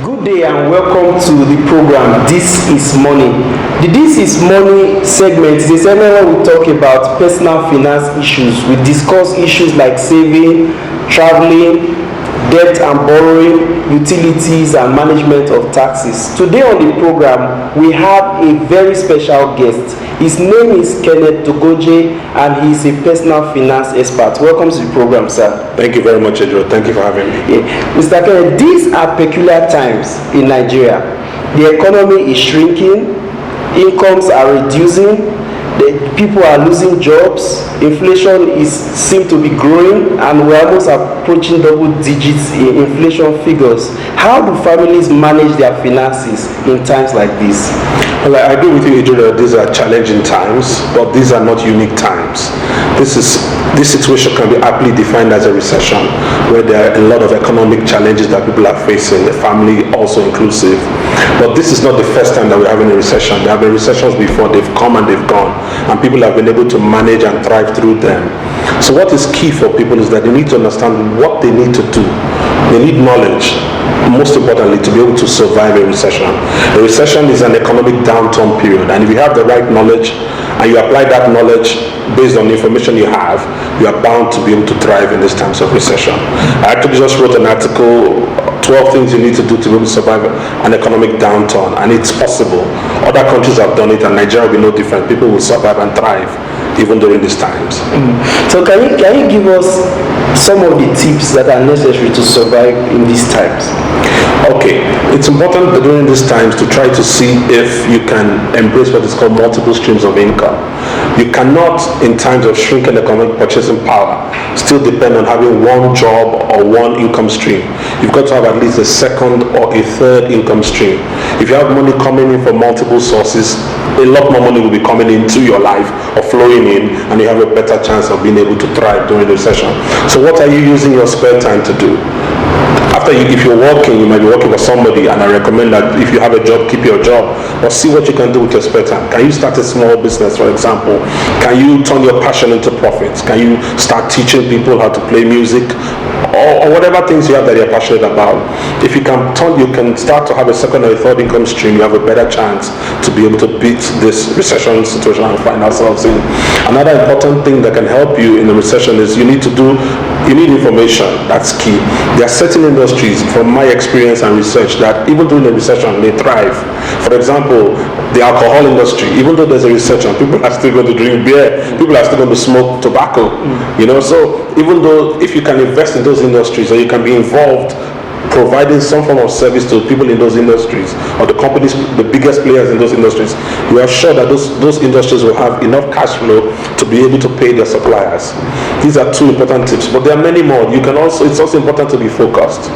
Good day and welcome to the program This is Money. The This is Money segment is a segment where we talk about personal finance issues. We discuss issues like saving, traveling, debt and borrowing, utilities and management of taxes. Today on the program we have a very special guest. His name is Kenneth Togoje and he is a personal finance expert. Welcome to the program, sir. Thank you very much, Edro. Thank you for having me. Mr. Kenneth, these are peculiar times in Nigeria. The economy is shrinking, incomes are reducing, people are losing jobs, inflation seems to be growing, and we're almost approaching double digits in inflation figures. How do families manage their finances in times like this? Well, I agree with you, Edro, that these are challenging times, but these are not unique times. This situation can be aptly defined as a recession, where there are a lot of economic challenges that people are facing, the family also inclusive. But this is not the first time that we're having a recession. There have been recessions before, they've come and they've gone, and people have been able to manage and thrive through them. So what is key for people is that they need to understand what they need to do. They need knowledge, most importantly, to be able to survive a recession. A recession is an economic downturn period, and if you have the right knowledge and you apply that knowledge based on the information you have, you are bound to be able to thrive in these times of recession. I actually just wrote an article, 12 things you need to do to be able to survive an economic downturn, and it's possible. Other countries have done it, and Nigeria will be no different. People will survive and thrive even during these times. So can you give us some of the tips that are necessary to survive in these times? Okay, it's important during these times to try to see if you can embrace what is called multiple streams of income. You cannot, in times of shrinking economic purchasing power, still depend on having one job or one income stream. You've got to have at least a second or a third income stream. If you have money coming in from multiple sources, a lot more money will be coming into your life or flowing in, and you have a better chance of being able to thrive during the recession. So what are you using your spare time to do? If you're working, you might be working for somebody, and I recommend that if you have a job, keep your job, but see what you can do with your spare time. Can you start a small business, for example? Can you turn your passion into profits? Can you start teaching people how to play music, or whatever things you have that you're passionate about? If you can start to have a second or a third income stream, you have a better chance to be able to beat this recession situation and find ourselves in. Another important thing that can help you in the recession is you need information. That's key. There are certain industries, from my experience and research, that even during a recession may thrive. For example, the alcohol industry. Even though there's a recession, people are still going to drink beer, people are still going to smoke tobacco. So even though if you can invest in those industries, or you can be involved providing some form of service to people in those industries, or the companies, the biggest players in those industries, you are sure that those industries will have enough cash flow to be able to pay their suppliers. These are two important tips, but there are many more. It's also important to be focused.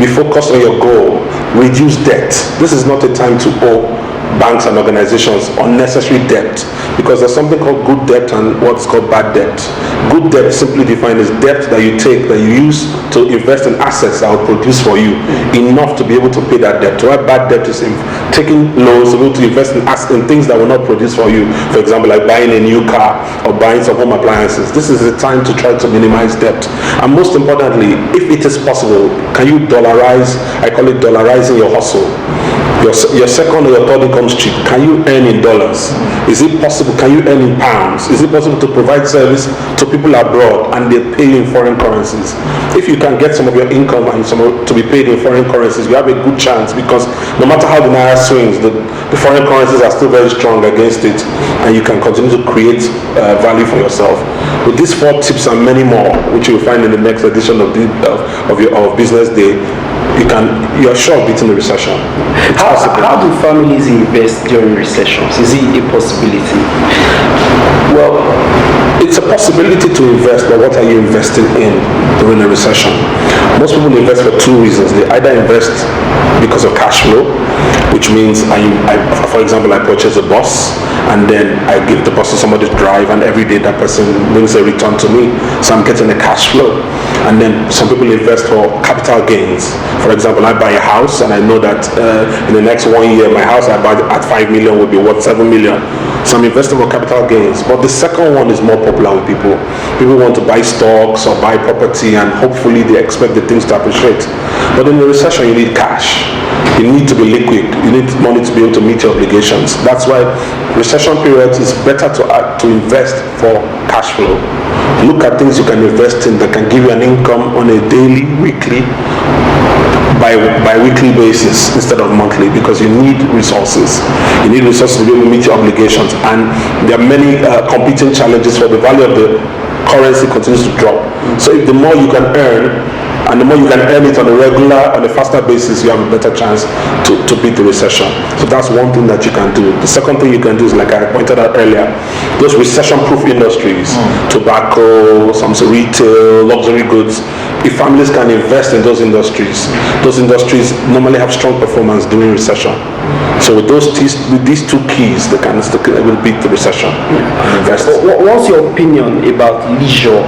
Be focused on your goal. Reduce debt. This is not a time to owe banks and organizations unnecessary debt, because there's something called good debt and what's called bad debt. Good debt, simply defined, is debt that you take, that you use to invest in assets that will produce for you enough to be able to pay that debt. To have bad debt is taking loans to be able to invest in things that will not produce for you. For example, like buying a new car or buying some home appliances. This is the time to try to minimize debt. And most importantly, if it is possible, can you dollarize? I call it dollarizing your hustle. Your second or your third income stream, can you earn in dollars? Is it possible? Can you earn in pounds? Is it possible to provide service to people abroad and they pay in foreign currencies? If you can get some of your income and to be paid in foreign currencies, you have a good chance, because no matter how the naira swings, the foreign currencies are still very strong against it, and you can continue to create value for yourself. With these 4 tips and many more, which you will find in the next edition of Business Day, you're sure of beating the recession. How do families invest during recessions? Is it a possibility? Well, it's a possibility to invest, but what are you investing in during a recession? Most people invest for 2 reasons. They either invest because of cash flow, which means for example, I purchase a bus and then I give the bus to somebody to drive, and every day that person brings a return to me, so I'm getting a cash flow. And then some people invest for capital gains. For example, I buy a house and I know that in the next 1 year my house I buy at 5 million will be worth 7 million. So I'm investing for capital gains. But the second one is more popular with people. People want to buy stocks or buy property, and hopefully they expect the things to appreciate. But in the recession you need cash. You need to be liquid. You need money to be able to meet your obligations. That's why recession periods is better to invest for cash flow. Look at things you can invest in that can give you an income on a daily, weekly, by weekly basis instead of monthly, because you need resources. You need resources to be able to meet your obligations, and there are many competing challenges for the value of the currency continues to drop. So if the more you can earn, and the more you can earn it on a regular, on a faster basis, you have a better chance to beat the recession. So that's one thing that you can do. The second thing you can do is, like I pointed out earlier, those recession-proof industries, tobacco, some retail, luxury goods. If families can invest in those industries normally have strong performance during recession. So with these two keys, they can will beat the recession and invest. What's your opinion about leisure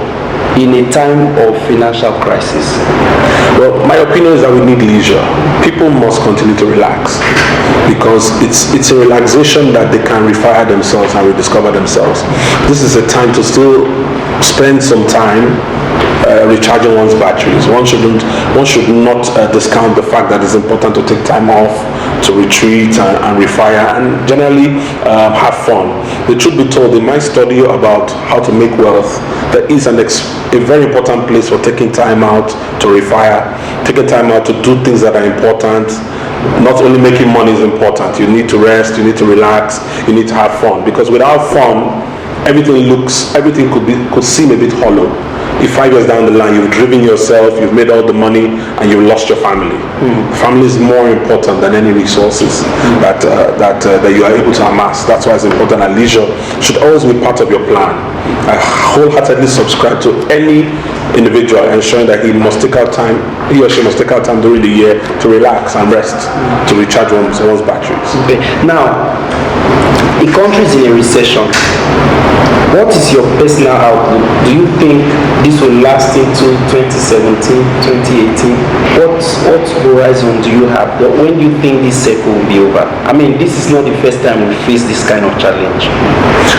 in a time of financial crisis? Well, my opinion is that we need leisure. People must continue to relax, because it's a relaxation that they can refire themselves and rediscover themselves. This is a time to still spend some time recharging one's batteries. One should not discount the fact that it's important to take time off, to retreat and refire, and generally have fun. The truth be told, in my study about how to make wealth, there is a very important place for taking time out to refire, taking time out to do things that are important. Not only making money is important, you need to rest, you need to relax, you need to have fun, because without fun, everything could seem a bit hollow. If 5 years down the line you've driven yourself, you've made all the money, and you've lost your family. Family is more important than any resources that you are able to amass. That's why it's important that leisure should always be part of your plan. I wholeheartedly subscribe to any individual ensuring that he or she must take out time during the year to relax and rest, to recharge one's batteries. Okay. Now, the country is in a recession. What is your personal outlook? Do you think this will last into 2017, 2018? What horizon do you have? When do you think this cycle will be over? I mean, this is not the first time we face this kind of challenge.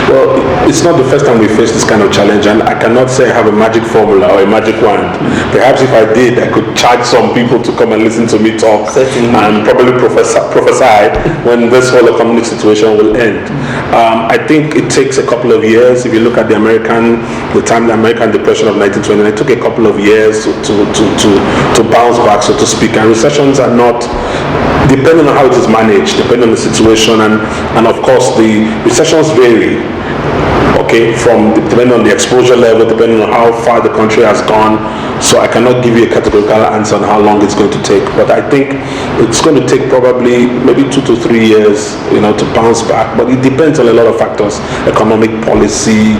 Well, it's not the first time we face this kind of challenge, and I cannot say I have a magic formula or a magic wand. Perhaps if I did, I could charge some people to come and listen to me talk. Certainly. And probably prophesy when this whole economic situation will end. I think it takes a couple of years. If you look at the American Depression of 1929, it took a couple of years to bounce back, so to speak. And recessions are not, depending on how it is managed, depending on the situation, and of course the recessions vary. Okay, depending on the exposure level, depending on how far the country has gone. So I cannot give you a categorical answer on how long it's going to take. But I think it's going to take probably maybe 2 to 3 years, to bounce back. But it depends on a lot of factors: economic policy,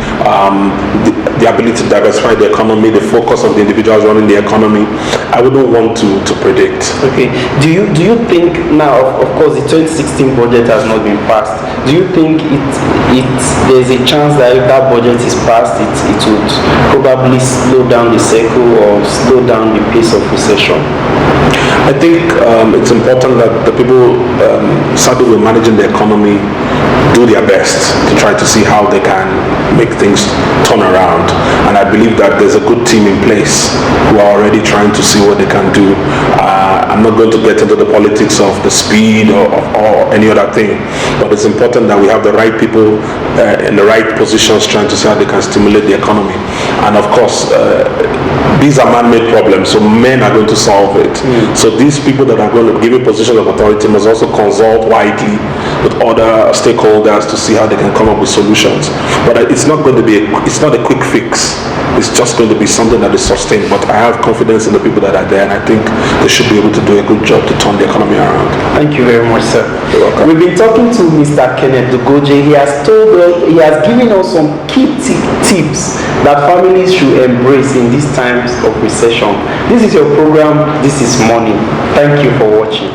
the ability to diversify the economy, the focus of the individuals running the economy. I wouldn't want to predict. Okay. Do you think now? Of course, the 2016 budget has not been passed. Do you think there's a chance that if that budget is passed, it would probably slow down the cycle or slow down the pace of recession? I think it's important that the people saddled with managing the economy do their best to try to see how they can make things turn around. And I believe that there's a good team in place who are already trying to see what they can do. I'm not going to get into the politics of the speed or any other thing, but it's important that we have the right people in the right positions trying to see how they can stimulate the economy. And of course, these are man-made problems, so men are going to solve it. So these people that are going to give you positions of authority must also consult widely with other stakeholders to see how they can come up with solutions. But it's not going to be it's not a quick fix. It's just going to be something that is sustained. But I have confidence in the people that are there, and I think they should be able to do a good job to turn the economy around. Thank you very much, sir. You're welcome. We've been talking to Mr. Kenneth Dugoje. He has given us some key tips that families should embrace in these times of recession. This is your program. This is Money. Thank you for watching.